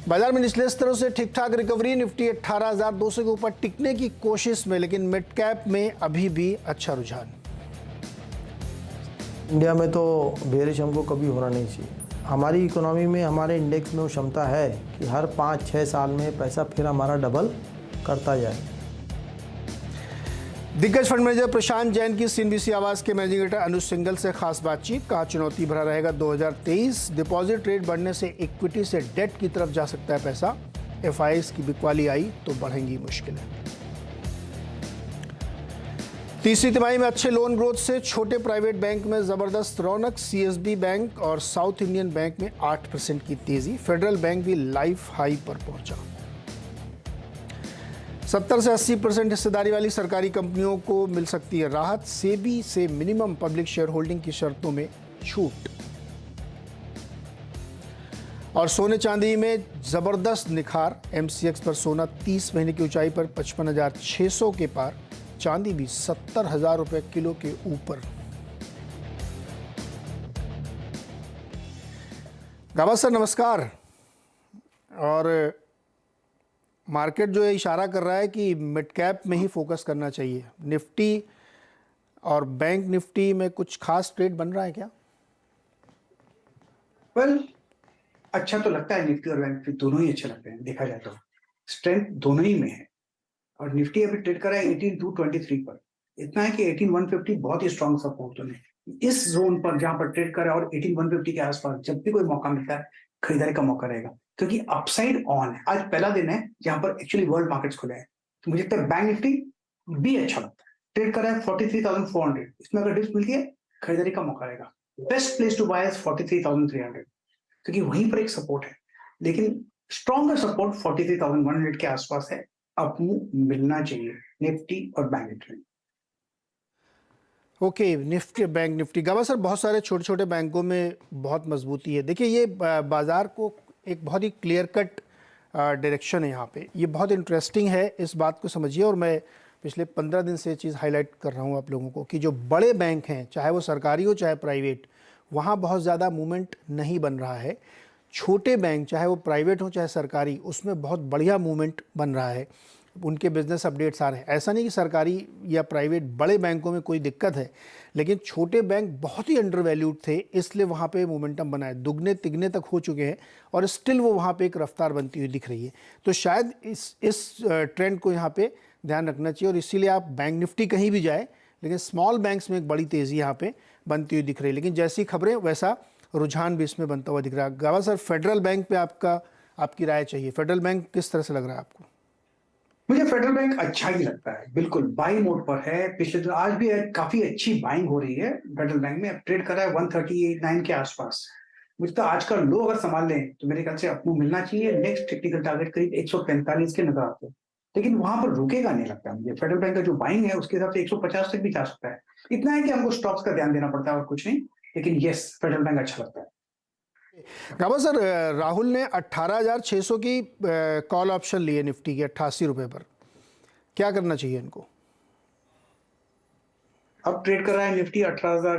बाजार में निचले स्तरों से ठीक ठाक रिकवरी। निफ्टी 18,200 के ऊपर टिकने की कोशिश में, लेकिन मिड कैप में अभी भी अच्छा रुझान। इंडिया में तो बेरिश हमको कभी होना नहीं चाहिए। हमारी इकोनॉमी में, हमारे इंडेक्स में वो क्षमता है कि हर 5-6 साल में पैसा फिर हमारा डबल करता जाए। दिग्गज फंड मैनेजर प्रशांत जैन की सीएनबीसी आवाज के मैनेजिंग डायरेक्टर अनुज सिंघल से खास बातचीत। कहा चुनौती भरा रहेगा 2023। डिपॉजिट रेट बढ़ने से इक्विटी से डेट की तरफ जा सकता है पैसा। एफआईआईज की बिकवाली आई तो बढ़ेंगी मुश्किलें। तीसरी तिमाही में अच्छे लोन ग्रोथ से छोटे प्राइवेट बैंक में जबरदस्त रौनक। सीएसबी बैंक और साउथ इंडियन बैंक में 8% की तेजी। फेडरल बैंक भी लाइफ हाई पर पहुंचा। 70 से 80% हिस्सेदारी वाली सरकारी कंपनियों को मिल सकती है राहत। सेबी से मिनिमम पब्लिक शेयर होल्डिंग की शर्तों में छूट। और सोने चांदी में जबरदस्त निखार। एमसीएक्स पर सोना 30 महीने की ऊंचाई पर 55,600 के पार। चांदी भी 70,000 रुपए किलो के ऊपर। गाबा सर नमस्कार। और मार्केट जो है इशारा कर रहा है कि मिड कैप में ही फोकस करना चाहिए। निफ्टी और बैंक निफ्टी में कुछ खास ट्रेड बन रहा है क्या? अच्छा तो लगता है। निफ्टी और बैंक निफ्टी दोनों ही अच्छे लगते हैं, देखा जाए तो स्ट्रेंथ दोनों ही में है। और निफ्टी अभी ट्रेड कर रहा है 18,223 पर। इतना है कि 18,150 बहुत ही स्ट्रॉन्ग सपोर्ट जोन है। इस जोन पर जहां पर ट्रेड कर रहा है और 18,150 के आसपास जब भी कोई मौका मिलता है खरीदारी का मौका रहेगा, क्योंकि अपसाइड ऑन है। आज पहला दिन है जहां पर एक्चुअली वर्ल्ड मार्केट्स खुले हैं। तो मुझे लगता है बैंक निफ्टी भी अच्छा लगता है। ट्रेड कर रहा है 43,400। इसमें अगर डिप्स मिलती है खरीदारी का मौका रहेगा। बेस्ट प्लेस टू बाय 43,300, क्योंकि वहीं पर एक सपोर्ट है। लेकिन स्ट्रॉन्गर सपोर्ट 43,100 के आसपास है। आपको मिलना चाहिए निफ्टी और bank nifty. Okay, nifty bank nifty. Gaba sir बहुत सारे छोटे छोटे बैंकों में बहुत मजबूती है। देखिए ये बाजार को एक बहुत ही क्लियर कट डायरेक्शन है यहाँ पे। ये बहुत इंटरेस्टिंग है, इस बात को समझिए। और मैं पिछले 15 दिन से ये चीज़ हाईलाइट कर रहा हूँ आप लोगों को कि जो बड़े बैंक हैं, चाहे वो सरकारी हो चाहे प्राइवेट, वहाँ बहुत ज़्यादा मूवमेंट नहीं बन रहा है। छोटे बैंक चाहे वो प्राइवेट हो चाहे सरकारी, उसमें बहुत बढ़िया मूवमेंट बन रहा है। उनके बिजनेस अपडेट्स आ रहे हैं। ऐसा नहीं कि सरकारी या प्राइवेट बड़े बैंकों में कोई दिक्कत है, लेकिन छोटे बैंक बहुत ही अंडर वैल्यूड थे, इसलिए वहाँ पे मोमेंटम बना है। दुगने तिगने तक हो चुके हैं और स्टिल वो वहाँ पे एक रफ्तार बनती हुई दिख रही है। तो शायद इस ट्रेंड को यहाँ पे ध्यान रखना चाहिए। और इसीलिए आप बैंक निफ्टी कहीं भी जाए, लेकिन स्मॉल बैंक्स में एक बड़ी तेज़ी यहाँ पे बनती हुई दिख रही है। लेकिन जैसी खबरें वैसा रुझान भी इसमें बनता हुआ दिख रहा है। गावा सर फेडरल बैंक पे आपकी राय चाहिए। फेडरल बैंक किस तरह से लग रहा है आपको? मुझे फेडरल बैंक अच्छा ही लगता है। बिल्कुल बाई मोड पर है। पिछले दिन आज भी काफी अच्छी बाइंग हो रही है फेडरल बैंक में। अब ट्रेड कर रहा है 138.9 के आसपास। मुझे तो आज का लो अगर संभाल लें तो मेरे ख्याल से आपको मिलना चाहिए। नेक्स्ट टेक्निकल टारगेट करीब 145 के नजर आते हैं, लेकिन वहां पर रुकेगा नहीं लगता मुझे। फेडरल बैंक का जो बाइंग है उसके हिसाब से 150 तक भी जा सकता है। इतना है कि हमको स्टॉक्स का ध्यान देना पड़ता है और कुछ नहीं। लेकिन यस, फेडरल बैंक अच्छा लगता है। गाबा सर राहुल ने 18,600 की कॉल ऑप्शन लिए निफ्टी के 88 रुपए पर। क्या करना चाहिए इनको? अब ट्रेड कर रहा है निफ्टी 18,000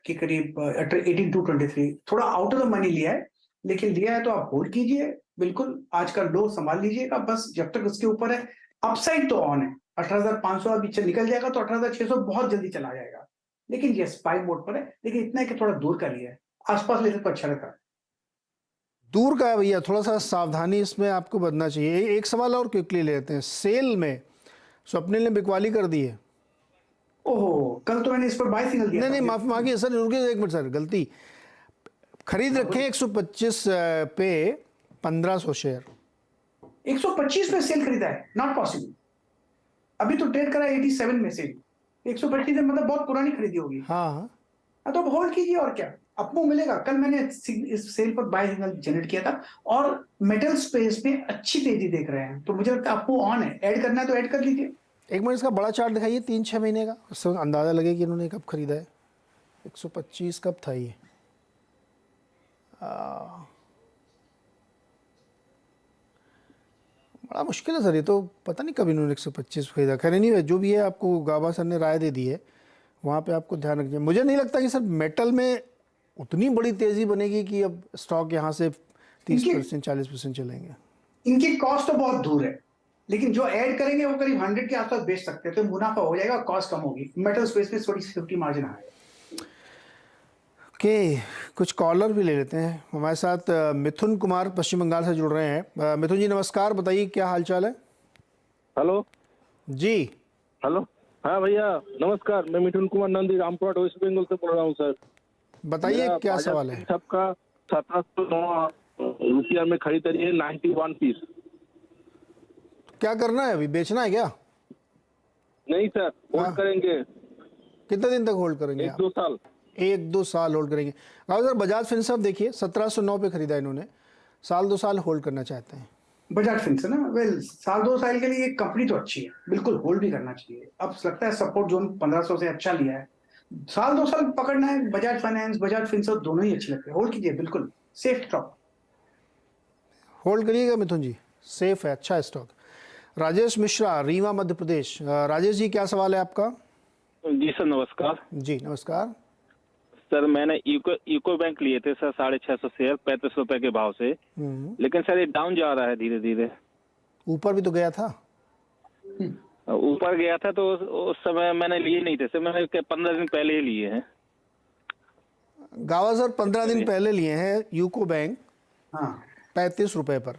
के करीब, 18,223। थोड़ा आउट ऑफ द मनी लिया है, लेकिन लिया है तो आप होल्ड कीजिए। बिल्कुल आज का लो संभाल लीजिएगा बस जब तक उसके ऊपर है। अपसाइड तो ऑन है। 18,500 अभी निकल जाएगा तो 18,600 बहुत जल्दी चला जाएगा। लेकिन ये स्पाई मोड पर है। लेकिन इतना है कि थोड़ा दूर का लिया है। आसपास लेने तो अच्छा रहता है। दूर का है भैया, थोड़ा सा सावधानी इसमें आपको बरतना चाहिए। एक सवाल और क्विकली लेते हैं। सेल में स्वप्निल ने बिकवाली कर दी है। ओहो, कल तो मैंने इस पर बाय सिग्नल दिया था। नहीं माफ मांगिए सर, रुकिए एक मिनट सर, गलती। खरीद रखे 125 पे 1,500 शेयर। 125 में सेल खरीदा है, नॉट पॉसिबल। अभी तो ट्रेड करा है 87 में से। 125 में मतलब बहुत पुरानी खरीदी होगी। हाँ तो आप होल्ड कीजिए और क्या, आपको मिलेगा। कल मैंने इस सेल पर बाय सिग्नल जनरेट किया था और मेटल स्पेस में अच्छी तेजी देख रहे हैं। तो मुझे लगता है आपको ऑन है, ऐड करना है तो ऐड कर लीजिए। एक मिनट इसका बड़ा चार्ट दिखाइए 3-6 महीने का, उससे अंदाजा लगे कि इन्होंने कब खरीदा है। 125 कब था ये? बड़ा मुश्किल है सर, ये तो पता नहीं कब इन्होंने 125 खरीदा। खैर नहीं, जो भी है आपको गाबा सर ने राय दे दी है, वहाँ पे आपको ध्यान रखिए। मुझे नहीं लगता कि सर मेटल में उतनी बड़ी तेज़ी बनेगी कि अब स्टॉक यहाँ से 30% 40% चलेंगे। इनकी कॉस्ट तो बहुत दूर है, लेकिन जो ऐड करेंगे वो करीब 100 के आसपास बेच सकते हैं, तो मुनाफा हो जाएगा, कॉस्ट कम होगी। मेटल स्पेस में थोड़ी सी 50 मार्जिन आएगा। ओके, कुछ कॉलर भी ले लेते हैं हमारे साथ। मिथुन कुमार पश्चिम बंगाल से जुड़ रहे हैं। मिथुन जी नमस्कार, बताइए क्या हाल चाल है? हेलो जी हेलो। हाँ भैया नमस्कार, मैं मिथुन कुमार नंदी रामपुरहाट वेस्ट बंगाल से बोल रहा हूँ सर। बताइए मेरा क्या बजाज सवाल है? सबका 1709 रुपया में खरीदारी है, 91 पीस। क्या करना है अभी, बेचना है क्या? नहीं सर, हाँ। होल्ड करेंगे कितने दिन तक होल्ड करेंगे एक आप? दो साल। 1-2 साल होल्ड करेंगे। अब सर बजाज फिनसर्व देखिए 1709 पे खरीदा इन्होंने, साल 2 साल होल्ड करना चाहते हैं। बजाज फिनसर्व ना, वेल साल 2 साल के लिए कंपनी तो अच्छी है, बिल्कुल होल्ड भी करना चाहिए। अब लगता है सपोर्ट जोन 1500 से अच्छा लिया है, साल 2 साल पकड़ना है। बजाज फाइनेंस, बजाज फिनसर्व दोनों ही अच्छे लगते हैं, होल्ड कीजिए, बिल्कुल सेफ स्टॉक। होल्ड करिएगा मिथुन जी, सेफ है, अच्छा स्टॉक। राजेश मिश्रा, रीवा मध्य प्रदेश। राजेश जी क्या सवाल है आपका? जी सर नमस्कार। जी नमस्कार। सर मैंने यूको बैंक लिए थे सर, 650 शेयर 35 रुपए के भाव से, लेकिन सर ये डाउन जा रहा है धीरे धीरे। ऊपर भी तो गया था। ऊपर गया था तो उस समय मैंने लिए नहीं थे सर, मैंने 15 दिन पहले ही लिए हैं। गावा सर 15 दिन पहले लिए हैं यूको बैंक हाँ 35 रुपए पर।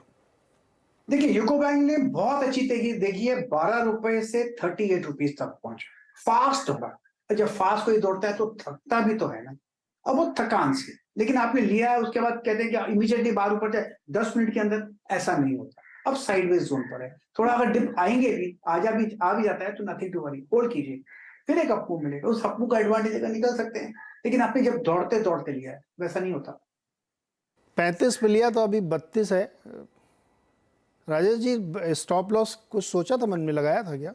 देखिए, यूको बैंक ने बहुत अच्छी तेजी देखी है, 12 रुपए से 38 रुपीज तक पहुंचा। फास्ट होगा, जब फास्ट कोई दौड़ता है तो थकता भी तो है ना, अब वो थकान से। लेकिन आपने लिया है, उसके बाद कहते हैं कि इमीडिएटली बाहर ऊपर जाए 10 मिनट के अंदर, ऐसा नहीं होता। अब साइडवेज जोन पर है, थोड़ा अगर डिप आएंगे भी, आ भी जाता है तो नथिंग टू वरी, होल्ड कीजिए, फिर एक अपमूव मिलेगा, उस अपमूव का एडवांटेज अगर निकल सकते हैं। लेकिन आपने जब दौड़ते दौड़ते लिया है, वैसा नहीं होता। 35 पे लिया तो अभी 32 है। राजेश जी स्टॉप लॉस कुछ सोचा था, मन में लगाया था क्या?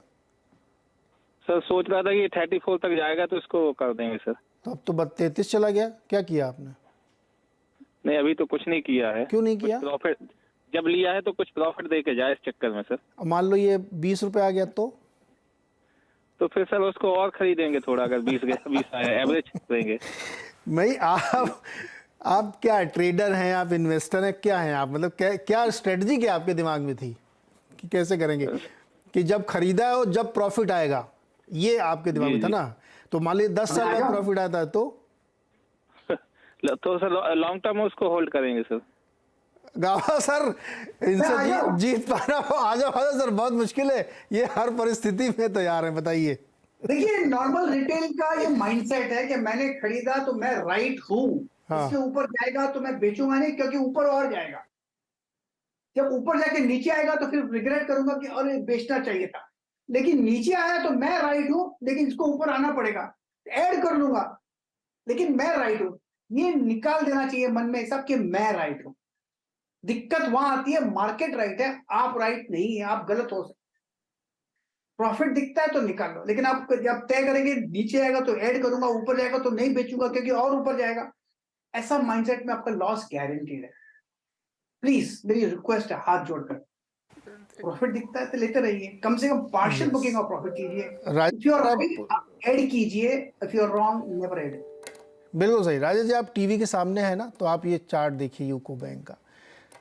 सर सोच रहा था कि 34 तक जाएगा तो इसको कर देंगे सर। तो अब तो 33 चला गया, क्या किया आपने? नहीं अभी तो कुछ नहीं किया है। क्यों नहीं कुछ किया? प्रॉफिट जब लिया है तो कुछ प्रॉफिट दे के जाए इस चक्कर में सर। अब मान लो ये 20 रुपए आ गया तो फिर सर उसको और खरीदेंगे थोड़ा, अगर 20 आया एवरेज देंगे। नहीं आप क्या ट्रेडर हैं, आप इन्वेस्टर हैं, क्या हैं आप? मतलब क्या स्ट्रेटजी क्या आपके दिमाग में थी कि कैसे करेंगे कि जब खरीदा है और जब प्रॉफिट आएगा, ये आपके दिमाग में था ना? तो मान लीजिए 10 साल बाद प्रॉफिट आता है तो सर लॉन्ग टर्म में उसको होल्ड करेंगे सर। गावा सर इनसे जीत पाना आ जाओ सर, बहुत मुश्किल है ये, हर परिस्थिति में तैयार है। बताइए। देखिए, नॉर्मल रिटेल का ये माइंडसेट है कि मैंने खरीदा तो मैं राइट हूं, हाँ। इसके ऊपर जाएगा तो मैं बेचूंगा नहीं, क्योंकि ऊपर और जाएगा। जब ऊपर जाके नीचे आएगा तो फिर रिग्रेट करूंगा कि अरे बेचना चाहिए था। लेकिन नीचे आया तो मैं राइट हूं, लेकिन इसको ऊपर आना पड़ेगा, ऐड कर लूंगा, लेकिन मैं राइट हूं। ये निकाल देना चाहिए मन में सब कि मैं राइट हूं। दिक्कत वहां आती है, मार्केट राइट है, आप राइट नहीं है, आप गलत हो सकते। प्रॉफिट दिखता है तो निकाल लो, लेकिन आप जब तय करेंगे नीचे आएगा तो ऐड करूंगा, ऊपर जाएगा तो नहीं बेचूंगा क्योंकि और ऊपर जाएगा, ऐसा माइंडसेट में आपका लॉस गारंटीड है। प्लीज मेरी रिक्वेस्ट है हाथ जोड़कर, प्रॉफिट दिखता है तो लेते रहिए, कम से कम पार्शियल बुकिंग और प्रॉफिट कीजिए। If you are right add कीजिए, if you are wrong never add. बिल्कुल सही। राजेश जी आप टीवी के सामने है ना, तो आप ये चार्ट देखिए यूको बैंक का,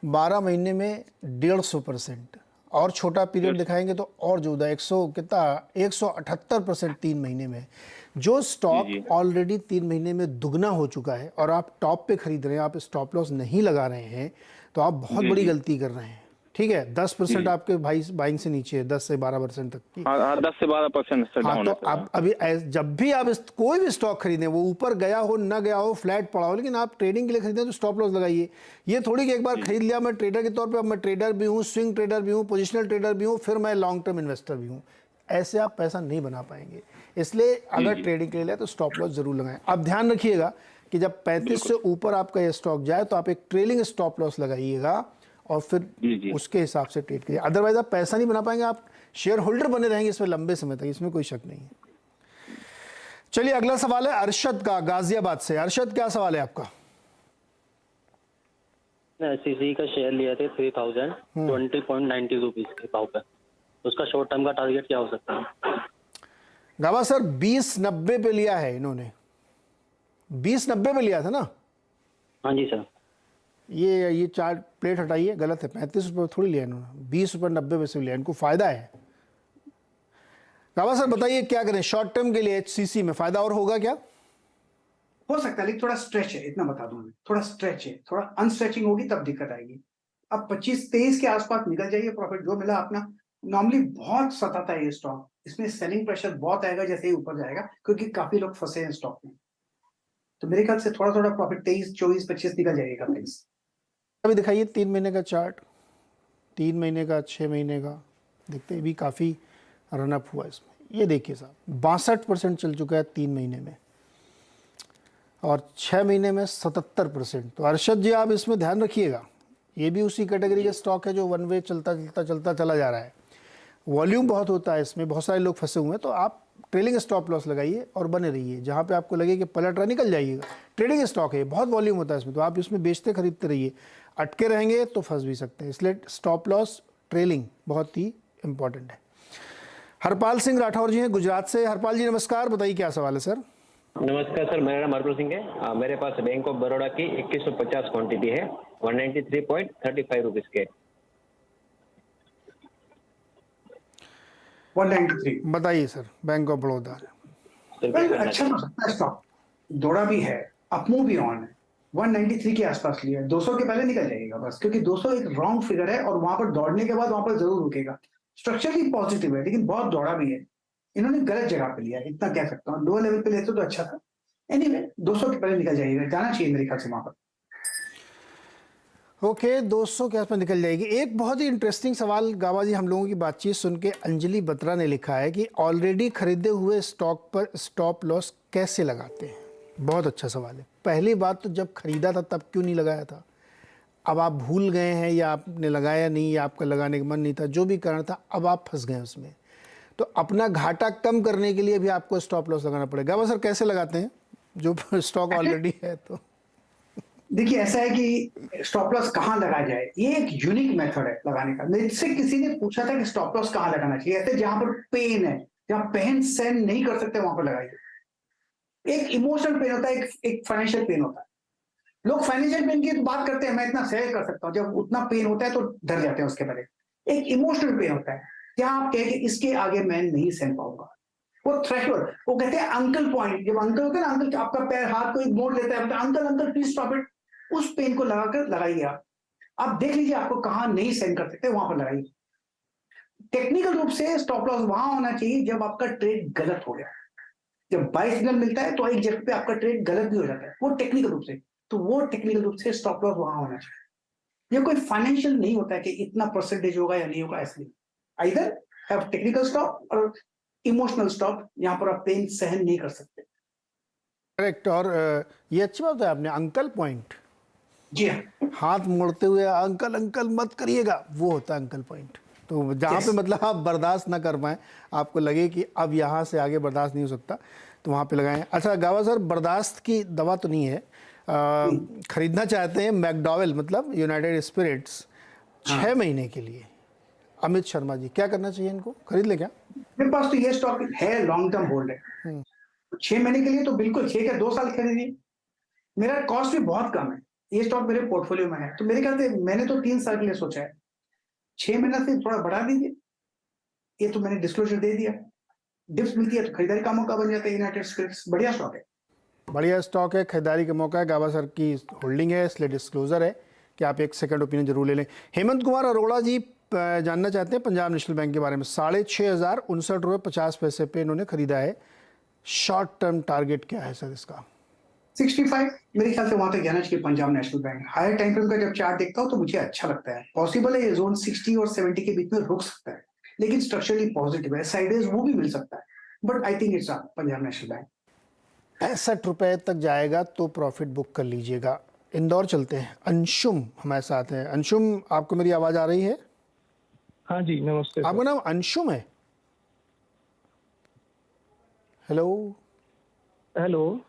12 महीने में 150%, और छोटा पीरियड दिखाएंगे तो और ज्यादा 178% 3 महीने में। जो स्टॉक ऑलरेडी 3 महीने में दुगना हो चुका है और आप टॉप पे खरीद रहे हैं, आप स्टॉप लॉस नहीं लगा रहे हैं, तो आप बहुत बड़ी गलती कर रहे हैं। ठीक है, 10% आपके बाइंग से नीचे है, 10 से 12% तक की। हाँ 10 से 12% से डाउन है। तो अब अभी जब भी आप कोई भी स्टॉक खरीदें, वो ऊपर गया हो ना गया हो, फ्लैट पड़ा हो, लेकिन आप ट्रेडिंग के लिए खरीदें तो स्टॉप लॉस लगाइए। ये थोड़ी कि एक बार खरीद लिया मैं ट्रेडर के तौर पे, अब मैं ट्रेडर भी हूँ, स्विंग ट्रेडर भी हूँ, पोजिशनल ट्रेडर भी हूँ, फिर मैं लॉन्ग टर्म इन्वेस्टर भी हूँ। ऐसे आप पैसा नहीं बना पाएंगे। इसलिए अगर ट्रेडिंग के लिए तो स्टॉप लॉस जरूर लगाएं। अब ध्यान रखिएगा कि जब 35 से ऊपर आपका ये स्टॉक जाए तो आप एक ट्रेलिंग स्टॉप लॉस लगाइएगा और फिर उसके हिसाब से ट्रेड करिए। अदरवाइज आप पैसा नहीं बना पाएंगे, आप शेयर होल्डर बने रहेंगे इसमें लंबे समय तक, इसमें कोई शक नहीं है। चलिए अगला सवाल है अरशद का, गाजियाबाद से। अरशद क्या सवाल है आपका? एससीसी का शेयर लिया थे 3020.90 रुपीज के भाव पे, उसका शॉर्ट टर्म का टारगेट क्या हो सकता है? गावा सर 2090 पे लिया है इन्होंने, 2090 पे लिया था ना? हाँ जी सर। ये चार्ट प्लेट हटाइए, गलत है। 35 रुपये थोड़ी लिया इन्होंने, 20 रुपये 90 पैसे लिया, इनको फ़ायदा है। गाबा सर बताइए क्या करें शॉर्ट टर्म के लिए HCC में, फ़ायदा और होगा क्या? हो सकता है, लेकिन थोड़ा स्ट्रेच है, इतना बता दूं मैं, थोड़ा स्ट्रेच है, थोड़ा अनस्ट्रेचिंग होगी तब दिक्कत आएगी। अब 25-23 के आसपास निकल जाइए, प्रॉफिट जो मिला अपना। नॉर्मली बहुत सताता है ये स्टॉक, इसमें सेलिंग प्रेशर बहुत आएगा जैसे ही ऊपर जाएगा, क्योंकि काफी लोग फंसे हैं स्टॉक में। तो मेरे ख्याल से थोड़ा थोड़ा प्रॉफिट 23, 24, 25 निकल जाएगा प्लीज। अभी दिखाइए 3 महीने का चार्ट, 3 महीने का, 6 महीने का, देखते हैं भी काफ़ी रनअप हुआ इसमें। ये देखिए साहब 62% चल चुका है 3 महीने में, और 6 महीने में 77%। तो अरशद जी आप इसमें ध्यान रखिएगा, ये भी उसी कैटेगरी का स्टॉक है जो वन वे चलता चला जा रहा है। वॉल्यूम बहुत होता है इसमें, बहुत सारे लोग फंसे हुए हैं। तो आप ट्रेलिंग स्टॉप लॉस लगाइए और बने रहिए, जहाँ पे आपको लगे कि पलट रहा निकल जाइएगा। ट्रेडिंग स्टॉक है, बहुत वॉल्यूम होता है इसमें, तो आप इसमें बेचते खरीदते रहिए। अटके रहेंगे तो फंस भी सकते हैं, इसलिए स्टॉप लॉस ट्रेलिंग बहुत ही इंपॉर्टेंट है। हरपाल सिंह राठौर जी हैं गुजरात से। हरपाल जी नमस्कार, बताइए क्या सवाल है सर? नमस्कार सर, मेरा नाम हरपाल सिंह है। मेरे पास बैंक ऑफ बड़ौदा की 2150 क्वांटिटी है, 193.35 रुपीज के। 193 बताइए सर, बैंक ऑफ बड़ौदा। अच्छा हो सकता है स्टॉक, दौड़ा भी है, अपमूव भी ऑन है। 193 के आसपास लिया है, 200 के पहले निकल जाएगा बस, क्योंकि 200 एक रॉन्ग फिगर है और वहां पर दौड़ने के बाद वहां पर जरूर रुकेगा। स्ट्रक्चरली पॉजिटिव है, लेकिन बहुत दौड़ा भी है। इन्होंने गलत जगह पे लिया है, इतना कह सकता हूँ। लोअर लेवल पे लेते तो अच्छा था। एनीवे 200 के पहले निकल जाएगा, जाना चाहिए मेरे ख्याल से वहां पर। ओके 200 के आसपास निकल जाएगी। एक बहुत ही इंटरेस्टिंग सवाल गाबा जी हम लोगों की बातचीत सुन के अंजलि बत्रा ने लिखा है कि ऑलरेडी खरीदे हुए स्टॉक पर स्टॉप लॉस कैसे लगाते हैं। बहुत अच्छा सवाल है। पहली बात तो जब खरीदा था तब क्यों नहीं लगाया था? अब आप भूल गए हैं या आपने लगाया नहीं या आपका लगाने का मन नहीं था, जो भी कारण था, अब आप फंस गए उसमें। तो अपना घाटा कम करने के लिए भी आपको स्टॉप लॉस लगाना पड़ेगा। गाबा सर कैसे लगाते हैं जो स्टॉक ऑलरेडी है? तो देखिए ऐसा है कि स्टॉप लॉस कहाँ लगाया जाए, ये एक यूनिक मेथड है लगाने का। मुझसे किसी ने पूछा था कि स्टॉप लॉस कहाँ लगाना चाहिए, ऐसे जहां पर पेन है, जहां पेन सहन नहीं कर सकते वहां पर लगाइए। एक इमोशनल पेन होता है, एक फाइनेंशियल पेन होता है। लोग फाइनेंशियल पेन की बात करते हैं, मैं इतना सहन कर सकता हूँ, जब उतना पेन होता है तो डर जाते हैं उसके पहले। एक इमोशनल पेन होता है, जहां आप कहें कि इसके आगे मैं नहीं सहन पाऊंगा। वो थ्रेशोल्ड, वो कहते हैं अंकल पॉइंट। जब अंकल होते हैं ना, अंकल आपका पैर हाथ कोई मोड़ लेता है, uncle uncle please stop it, उस पेन को लगाकर लगाइए। आप देख लीजिए आपको कहां नहीं सहन कर सकते, वहां पर लगाइए। टेक्निकल रूप से स्टॉप लॉस वहां होना चाहिए जब आपका ट्रेड गलत हो गया। जब बाय सिग्नल मिलता है तो एक जगह पे आपका ट्रेड गलत भी हो जाता है, वो टेक्निकल रूप से। तो वो टेक्निकल रूप से स्टॉप लॉस वहां होना चाहिए। ये कोई फाइनेंशियल नहीं होता है कि इतना परसेंटेज होगा या नहीं होगा, ऐसा नहीं। आइदर हैव टेक्निकल स्टॉप और इमोशनल स्टॉप, यहां पर आप पेन सहन नहीं कर सकते। करेक्ट। और ये अच्छी बात है आपने, अंकल पॉइंट, जी हाँ, हाथ मोड़ते हुए अंकल अंकल मत करिएगा, वो होता है अंकल पॉइंट। तो जहाँ पे मतलब आप बर्दाश्त ना कर पाएँ, आपको लगे कि अब यहाँ से आगे बर्दाश्त नहीं हो सकता, तो वहाँ पे लगाएं। अच्छा गावा सर, बर्दाश्त की दवा तो नहीं है, खरीदना चाहते हैं मैकडॉवेल मतलब यूनाइटेड स्पिरिट्स 6 महीने के लिए। अमित शर्मा जी, क्या करना चाहिए इनको, खरीद ले क्या? मेरे पास तो ये स्टॉक है, लॉन्ग टर्म होल्ड है। 6 महीने के लिए तो बिल्कुल 6 या 2 साल खरीदिए। मेरा कॉस्ट भी बहुत कम है, ये स्टॉक मेरे पोर्टफोलियो में है, तो मेरे ख्याल से मैंने तो 3 साल के लिए सोचा है। 6 महीना से थोड़ा बढ़ा दीजिए, ये तो मैंने डिस्क्लोजर दे दिया। डिप्स मिलती है तो खरीदारी का मौका बन जाता है। यूनाइटेड स्पिरिट्स बढ़िया स्टॉक है, बढ़िया स्टॉक है, खरीदारी का मौका है। गावा सर की होल्डिंग है, इसलिए डिस्क्लोजर है कि आप एक सेकंड ओपिनियन जरूर ले लें। हेमंत कुमार अरोड़ा जी जानना चाहते हैं पंजाब नेशनल बैंक के बारे में। 6,659.50 पे इन्होंने खरीदा है। शॉर्ट टर्म टारगेट क्या है सर इसका? 65 मेरे ख्याल से वहां तक जाना चाहिए Punjab National Bank. Higher time frame का जब चार्ट देखता हूँ तो मुझे अच्छा लगता है। पॉसिबल है ये जोन 60 और 70 के बीच में रुक सकता है, लेकिन स्ट्रक्चरली पॉजिटिव है, साइडवेज वो भी मिल सकता है, but I think it's Punjab National bank. 65 रुपये तक जाएगा तो प्रॉफिट बुक कर लीजिएगा। इंदौर चलते हैं, अंशुम हमारे साथ हैं। अंशुम, आपको मेरी आवाज़ आ रही है? हाँ जी नमस्ते। आपका नाम अंशुम है? हेलो हेलो,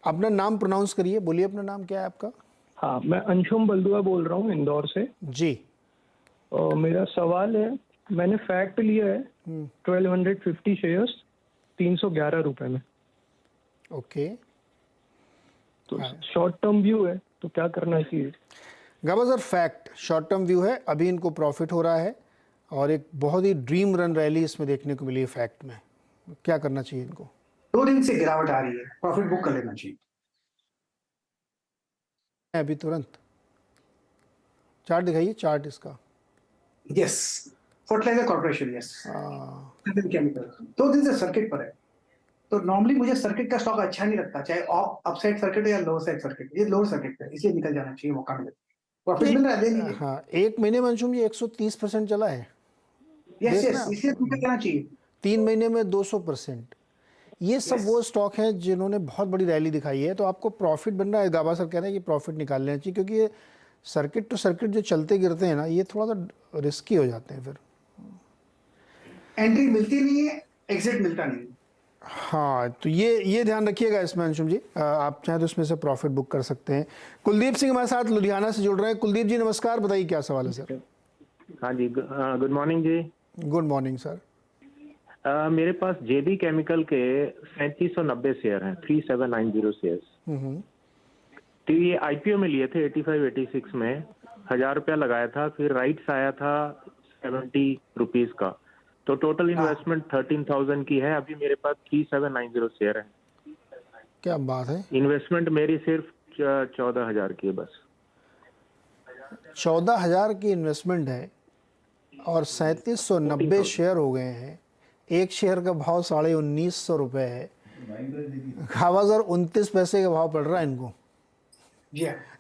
अपना नाम प्रोनाउंस करिए, बोलिए अपना नाम क्या है आपका? हाँ मैं अंशुम बलदुआ बोल रहा हूँ इंदौर से। जी। मेरा सवाल है, मैंने फैक्ट लिया है 1250 शेयर्स 311 रुपए में। ओके, तो शॉर्ट टर्म व्यू है, तो क्या करना चाहिए? Gaba sir fact short term view है, अभी इनको प्रॉफिट हो रहा है और एक बहुत ही ड्रीम रन रैली इसमें देखने को मिली है फैक्ट में, क्या करना चाहिए इनको? 2 दिन से गिरावट आ रही है, प्रॉफिट बुक कर लेना चाहिए अभी तुरंत चार्ट दिखाइए, चार्ट इसका। Yes, fertilizer corporation, yes chemical 2 दिन से सर्किट पर है। तो नॉर्मली मुझे सर्किट का स्टॉक अच्छा नहीं लगता, चाहे अपसाइड सर्किट या लोअर साइड सर्किट। ये लोअर सर्किट है, इसलिए निकल जाना चाहिए, मौका मिले। प्रॉफिट मिल रहा है, दे दीजिए। हाँ, एक महीने में अंशुम जी 130% चला है। यस यस, इसलिए निकल जाना चाहिए। 3 महीने में 200%। ये सब वो स्टॉक हैं जिन्होंने बहुत बड़ी रैली दिखाई है, तो आपको प्रॉफिट बन रहा है। गाबा सर कह रहे हैं कि प्रॉफिट निकाल लेना चाहिए, क्योंकि ये सर्किट टू सर्किट जो चलते गिरते हैं ना, ये थोड़ा सा रिस्की हो जाते हैं फिर। एंट्री मिलती नहीं है, एग्जिट मिलता नहीं है। हाँ, तो ये ध्यान रखिएगा इसमें अंशुम जी। आप चाहें तो इसमें से प्रॉफिट बुक कर सकते हैं। कुलदीप सिंह हमारे साथ लुधियाना से जुड़ रहे हैं। कुलदीप जी नमस्कार, बताइए क्या सवाल है सर? हाँ जी, गुड मॉर्निंग जी। Good morning sir. मेरे पास जेबी केमिकल के 3790 शेयर हैं, 3790 शेयर्स। तो ये आईपीओ में लिए थे 85-86 में, 1000 रुपया लगाया था, फिर राइट्स आया था 70 रुपीज का, तो टोटल इन्वेस्टमेंट 13,000 की है। अभी मेरे पास 3790 शेयर है। क्या बात है। इन्वेस्टमेंट मेरी सिर्फ 14,000 की है बस। 14,000 की इन्वेस्टमेंट है और 3790 शेयर हो गए हैं। एक शेयर का भाव 19,500 रुपये है। गाबा सर 29 पैसे का भाव पड़ रहा है इनको।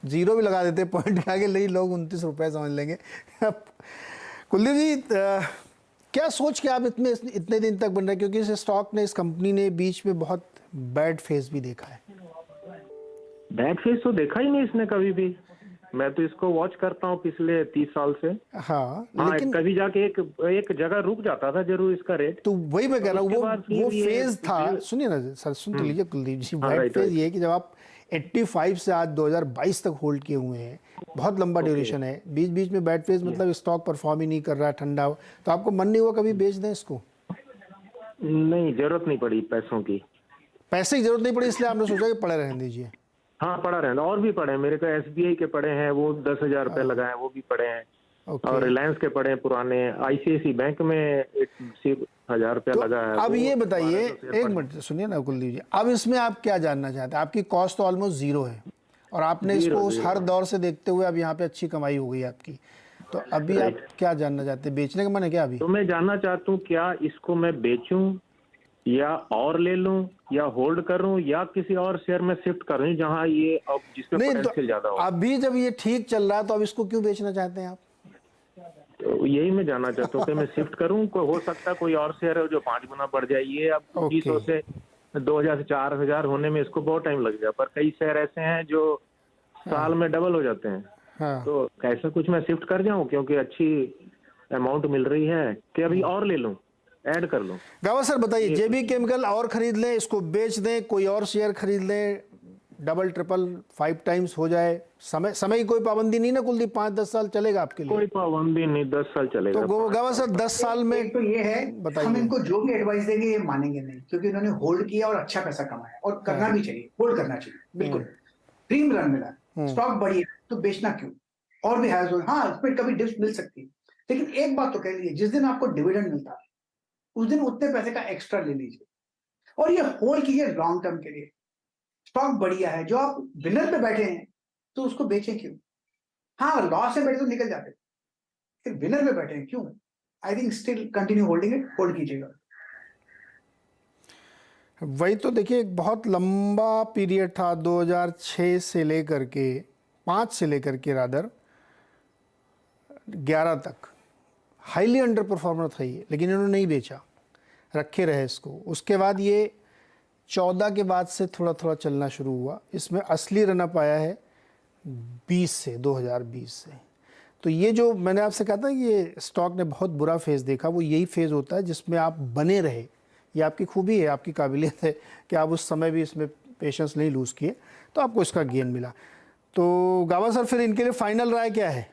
जीरो भी लगा देते पॉइंट के आगे, नहीं लोग 29 रुपये समझ लेंगे। कुलदीप जी क्या सोच के आप इतने दिन तक बन रहे हैं, क्योंकि इस स्टॉक ने, इस कंपनी ने बीच में बहुत बैड फेज भी देखा है। बैड फेज तो देखा ही नहीं इसने कभी भी। मैं तो इसको वॉच करता हूँ पिछले 30 साल से। हाँ, लेकिन कभी जाके एक जगह रुक जाता था जरूर इसका रेट। तो वही मैं कह रहा हूँ, वो फेज था। सुनिए ना सर, सुन तो लीजिए कुलदीप जी। बैड फेज ये है कि जब आप 85 से आज 2022 तक होल्ड किए हुए हैं, बहुत लंबा ड्यूरेशन है, बीच बीच में बैड फेज मतलब स्टॉक परफॉर्म ही नहीं कर रहा है, ठंडा हो, तो आपको मन नहीं हुआ कभी बेच दें इसको? नहीं, जरूरत नहीं पड़ी पैसों की। पैसे की जरूरत नहीं पड़ी, इसलिए आपने सोचा कि पड़े रहने दीजिए। हाँ, पड़ा रहना। और भी पड़े हैं मेरे को, एसबीआई के पड़े हैं, वो 10,000 रुपए लगाए हैं, वो भी पड़े हैं। और रिलायंस के पड़े हैं पुराने। आईसीआईसी बैंक में 1000 रुपया लगा है। अब ये बताइए, एक मिनट सुनिए ना कुलदीप जी, अब इसमें आप क्या जानना चाहते हैं? आपकी कॉस्ट तो ऑलमोस्ट जीरो है और आपने इसको उस हर दौर से देखते हुए अब यहाँ पे अच्छी कमाई हो गई है आपकी, तो अभी आप क्या जानना चाहते हैं? बेचने का मन है क्या अभी? तो मैं जानना चाहता हूँ, क्या इसको मैं बेचूं या और ले लूं या होल्ड करूं या किसी और शेयर में शिफ्ट करूं जहां ये अब जिसमें पोटेंशियल ज्यादा हो? अभी जब ये ठीक चल रहा है तो अब इसको क्यों बेचना चाहते हैं आप? तो यही मैं जानना चाहता हूँ कि मैं शिफ्ट करूं, कोई हो सकता है कोई और शेयर है जो 5 गुना बढ़ जाए। ये अब 200 से 2,000 से 4,000 होने में इसको बहुत टाइम लग गया, पर कई शेयर ऐसे हैं जो साल में डबल हो जाते हैं। तो ऐसा कुछ मैं शिफ्ट कर जाऊं क्योंकि अच्छी अमाउंट मिल रही है, कि अभी और ले लूं, ऐड कर लूं? गाबा सर बताइए, जेबी केमिकल और खरीद लें, इसको बेच दें, कोई और शेयर खरीद लें, डबल ट्रिपल 5 टाइम्स हो जाए? समय की कोई पाबंदी नहीं ना कुलदीप? 5-10 साल चलेगा आपके लिए? कोई पाबंदी नहीं, 10 साल चलेगा। तो गाबा सर 10 साल में तो ये है, बताइए, हम इनको जो भी एडवाइस देंगे ये मानेंगे नहीं, क्योंकि इन्होंने होल्ड किया और अच्छा पैसा कमाया, और करना भी चाहिए, होल्ड करना चाहिए। बिल्कुल ड्रीम रन मिला, स्टॉक बढ़िया, तो बेचना क्यों? और भी हाई, हाँ इसमें कभी डिप्स मिल सकती है, लेकिन एक बात तो कह लीजिए, जिस दिन आपको डिविडेंड मिलता है उस दिन उतने पैसे का एक्स्ट्रा ले लीजिए और ये होल्ड कीजिए लॉन्ग टर्म के लिए। स्टॉक बढ़िया है, जो आप विनर पे बैठे हैं तो उसको बेचें क्यों? हाँ, लॉस से बैठे तो निकल जाते, फिर विनर पे बैठे हैं क्यों? I think still continue holding it, hold कीजिएगा। वही तो देखिए, एक बहुत लंबा पीरियड था 2006 से लेकर के 5 से लेकर के रादर 11 तक, हाईली अंडर परफॉर्मर था ये, लेकिन इन्होंने नहीं बेचा, रखे रहे इसको। उसके बाद ये 14 के बाद से थोड़ा थोड़ा चलना शुरू हुआ। इसमें असली रनअप आया है 2020 से। तो ये जो मैंने आपसे कहा था कि ये स्टॉक ने बहुत बुरा फेज़ देखा, वो यही फेज़ होता है जिसमें आप बने रहे। ये आपकी खूबी है, आपकी काबिलियत है कि आप उस समय भी इसमें पेशेंस नहीं लूज़ किए, तो आपको इसका गेन मिला। तो गाबा सर फिर इनके लिए फाइनल राय क्या है?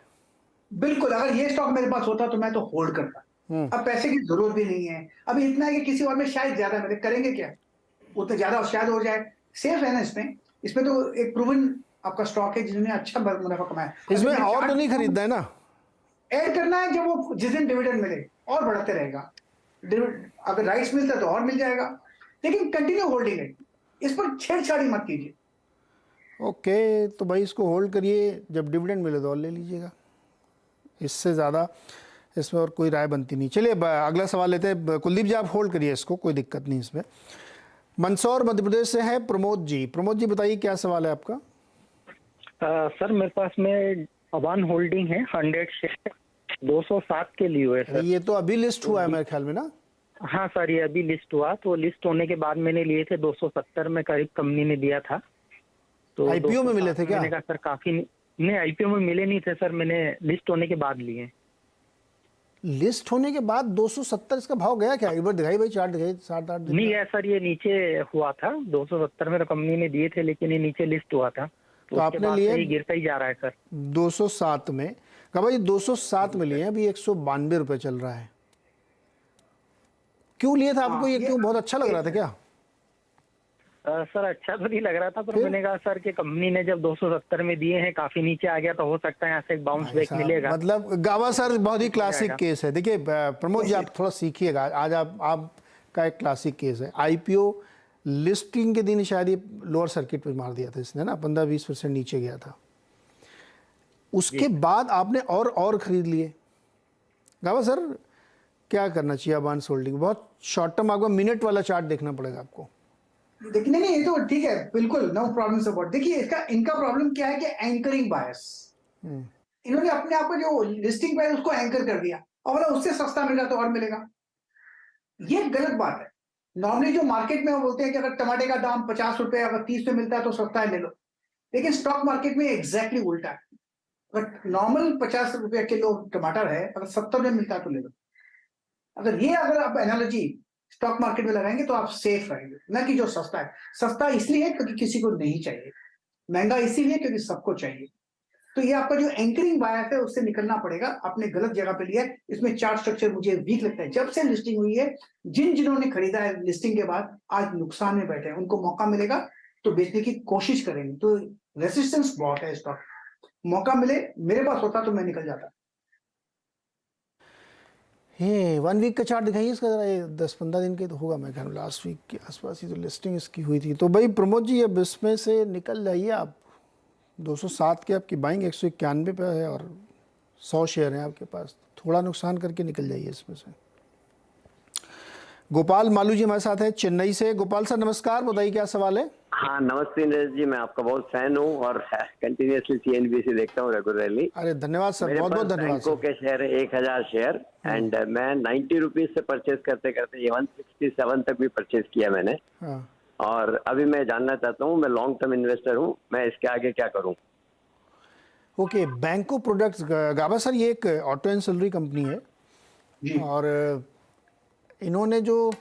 बिल्कुल, अगर ये स्टॉक मेरे पास होता तो मैं तो होल्ड करता। अब पैसे की जरूरत भी नहीं है, अभी इतना है कि किसी और में शायद ज्यादा मिले, करेंगे क्या? उतना ज्यादा शायद हो जाए, सेफ है ना इसमें तो एक प्रूवन आपका स्टॉक है जिन्होंने अच्छा मुनाफा कमाया। इसमें और तो नहीं खरीदना है ना, ऐड करना है, जब वो जिस दिन डिविडेंड मिले और बढ़ते रहेगा। अगर राइट्स मिलता है तो और मिल जाएगा, लेकिन कंटिन्यू होल्डिंग है, इस पर छेड़छाड़ी मत कीजिए। ओके, तो भाई इसको होल्ड करिए, जब डिविडेंड मिले तो और ले लीजिएगा, इससे ज़्यादा इसमें और कोई राय बनती नहीं। चलिए अगला सवाल लेते हैं। कुलदीप जी, आप होल्ड करिए इसको, कोई दिक्कत नहीं इसमें। मंदसौर मध्य प्रदेश से है प्रमोद जी। प्रमोद जी बताइए क्या सवाल है आपका। सर मेरे पास में अवान होल्डिंग है 100 शेयर 207 के लिए हुए सर। ये तो अभी लिस्ट हुआ है मेरे ख्याल में ना। हाँ सर, ये अभी लिस्ट हुआ, तो लिस्ट होने के बाद मैंने लिए थे 270 में करीब कंपनी ने दिया था। तो आईपीओ में मिले थे क्या? मैंने कहा सर काफी नहीं, आईपीओ में मिले नहीं थे सर, मैंने लिस्ट होने के बाद लिए। लिस्ट होने के बाद 270 इसका भाव गया क्या? एक बार दिखाई भाई, चार्ट दिखाई, 7-8 दिन नहीं है सर, ये नीचे हुआ था 270 में तो कंपनी ने दिए थे, लेकिन ये नीचे लिस्ट हुआ था, तो उसके आपने बाद लिए से ये गिरता ही जा रहा है सर। 207 में कहा भाई, 207 में लिए हैं, अभी 192 रुपये चल रहा है। क्यों लिए था आपको? ये क्यों, बहुत अच्छा लग रहा था क्या? सर अच्छा तो नहीं लग रहा था, पर मैंने कहा सर कि कंपनी ने जब 270 में दिए हैं, काफी नीचे आ गया, तो हो सकता है यहाँ से एक बाउंस बैक मिलेगा। मतलब गावा सर बहुत ही क्लासिक केस है। देखिए प्रमोद जी, आप थोड़ा सीखिएगा, आज आपका एक क्लासिक केस है। आईपीओ लिस्टिंग के दिन शायद ये लोअर सर्किट पे मार दिया था इसने ना, 15-20% नीचे गया था, उसके बाद आपने और खरीद लिए। गावा सर क्या करना चाहिए अवान होल्डिंग? बहुत शॉर्ट टर्म, आपको मिनट वाला चार्ट देखना पड़ेगा आपको। देखिए नहीं, ये तो ठीक है, बिल्कुल नो प्रॉब्लम सपोर्ट। देखिए इनका प्रॉब्म क्या है कि एंकरिंग बायस, इन्होंने अपने आप को जो लिस्टिंग प्राइस उसको एंकर कर दिया, और उससे सस्ता मिला तो और मिलेगा, ये गलत बात है। नॉर्मली जो मार्केट में वो बोलते हैं कि अगर टमाटे का दाम 50 रुपए अगर 30 पे मिलता है तो सस्ता है, ले लो, लेकिन स्टॉक मार्केट में एग्जैक्टली उल्टा है। अगर नॉर्मल 50 रुपए किलो टमाटर है, अगर 70 में मिलता है तो ले लो। अगर आप एनालॉजी स्टॉक मार्केट में लगाएंगे तो आप सेफ रहेंगे, ना कि जो सस्ता है। सस्ता इसलिए क्योंकि किसी को नहीं चाहिए, महंगा इसीलिए क्योंकि सबको चाहिए। तो ये आपका जो एंकरिंग बायस है उससे निकलना पड़ेगा, आपने गलत जगह पे लिया है। इसमें चार्ट स्ट्रक्चर मुझे वीक लगता है। जब से लिस्टिंग हुई है, जिन्होंने खरीदा है लिस्टिंग के बाद आज नुकसान में बैठे हैं, उनको मौका मिलेगा तो बेचने की कोशिश करेंगे। तो रेसिस्टेंस बहुत है स्टॉक, मौका मिले, मेरे पास होता तो मैं निकल जाता। ये 1 वीक का चार्ट दिखाइए इसका जरा, ये 10-15 दिन के तो होगा मैं ख्याल, लास्ट वीक के आसपास ही तो लिस्टिंग इसकी हुई थी। तो भाई प्रमोद जी, अब इसमें से निकल जाइए आप। 207 के आपकी बाइंग 191 पे है और 100 शेयर हैं आपके पास, थोड़ा नुकसान करके निकल जाइए इसमें से। गोपाल मालू जी हमारे साथ है चेन्नई से। गोपाल सर नमस्कार, बताइए क्या सवाल है। हाँ नमस्ते नरेश जी, मैं आपका बहुत फैन हूँ और कंटिन्यूअसली CNBC देखता हूँ रेगुलरली। अरे धन्यवाद सर, बहुत बहुत धन्यवाद। बैंकों के शेयर है 1000 शेयर, एंड मैं 90 रुपीज से परचेज करते करते 167 तक भी परचेज किया मैंने। हाँ। और अभी मैं जानना चाहता हूँ, मैं लॉन्ग टर्म इन्वेस्टर हूँ, मैं इसके आगे क्या करूँ? ओके, बैंको प्रोडक्ट्स। गाबा सर ये एक ऑटो एंसिलरी कंपनी है और इन्होंने जो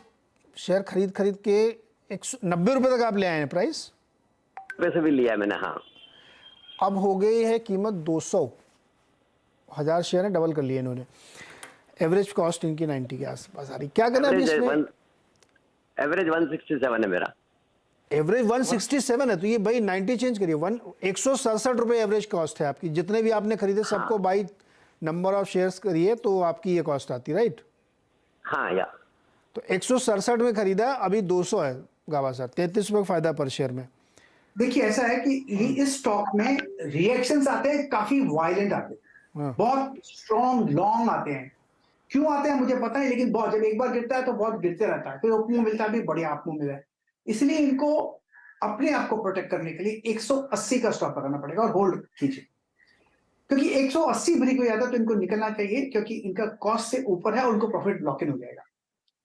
शेयर खरीद के 190 रुपये तक आप ले आए हैं प्राइस, पैसे भी लिया है मैंने। हाँ, अब हो गई है कीमत 200, 1000 शेयर है, डबल कर लिए इन्होंने। एवरेज कॉस्ट इनकी 90 के आसपास आ रही। क्या करना है इसमें? एवरेज 167 है मेरा। एवरेज 167 है, तो ये भाई 90 चेंज करिए, 167 रुपये एवरेज कॉस्ट है आपकी। जितने भी आपने खरीदे सबको बाई नंबर ऑफ शेयर्स करिए तो आपकी ये कॉस्ट आती, राइट? हाँ या तो 167 में खरीदा, अभी 200 है गावा सर, 33 रुपये फायदा पर शेयर में। देखिए ऐसा है कि इस स्टॉक में रिएक्शंस आते हैं, काफी वायलेंट आते हैं, बहुत स्ट्रॉन्ग लॉन्ग आते हैं। क्यों आते हैं मुझे पता है, लेकिन बहुत, जब एक बार गिरता है तो बहुत गिरते रहता है, फिर अप मूव मिलता है, भी बढ़िया अप मूव मिला है। इसलिए इनको अपने आप को प्रोटेक्ट करने के लिए 180 का स्टॉप लगाना पड़ेगा और होल्ड कीजिए, क्योंकि 180 ब्रेक हो जाता है तो इनको निकलना चाहिए, क्योंकि इनका कॉस्ट से ऊपर है और उनको प्रॉफिट लॉक इन हो जाएगा।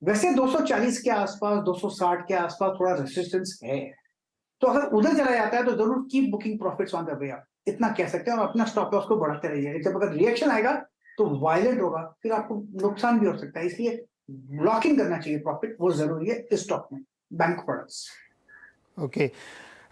वैसे 240 के आसपास, 260 के आसपास थोड़ा रेसिस्टेंस है, तो अगर उधर चला जाता है तो जरूर keep booking profits on the way, आप इतना कह सकते हैं, और अपना स्टॉप लॉस को बढ़ाते रहिए। जब अगर रिएक्शन आएगा तो वायलेंट होगा, फिर आपको नुकसान भी हो सकता है, इसलिए लॉकिंग करना चाहिए प्रॉफिट, वो जरूरी है इस स्टॉक में, बैंक प्रोडक्ट्स। ओके,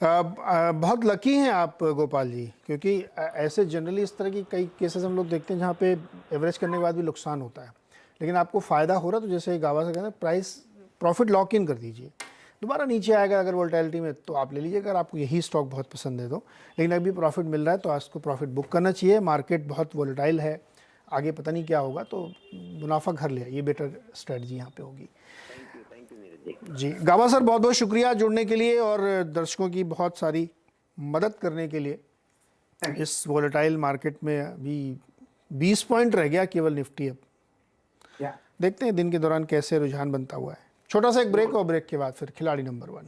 बहुत लकी हैं आप गोपाल जी, क्योंकि ऐसे जनरली इस तरह की कई केसेस हम लोग देखते हैं जहाँ पे एवरेज करने के बाद भी नुकसान होता है, लेकिन आपको फ़ायदा हो रहा है। तो जैसे गावा से कहते हैं, प्राइस प्रॉफिट लॉक इन कर दीजिए। दोबारा नीचे आएगा अगर वोलेटिलिटी में तो आप ले लीजिए, अगर आपको यही स्टॉक बहुत पसंद है तो। लेकिन अभी प्रॉफिट मिल रहा है तो आज को प्रॉफिट बुक करना चाहिए। मार्केट बहुत वोलेटाइल है, आगे पता नहीं क्या होगा, तो मुनाफा घर ले, ये बेटर स्ट्रेटजी यहाँ पे होगी। जी गाबा सर, बहुत बहुत शुक्रिया जुड़ने के लिए और दर्शकों की बहुत सारी मदद करने के लिए। इस वोलेटाइल मार्केट में अभी 20 पॉइंट रह गया केवल निफ्टी। अब देखते हैं दिन के दौरान कैसे रुझान बनता हुआ है। छोटा सा एक ब्रेक और ब्रेक के बाद फिर खिलाड़ी नंबर 1।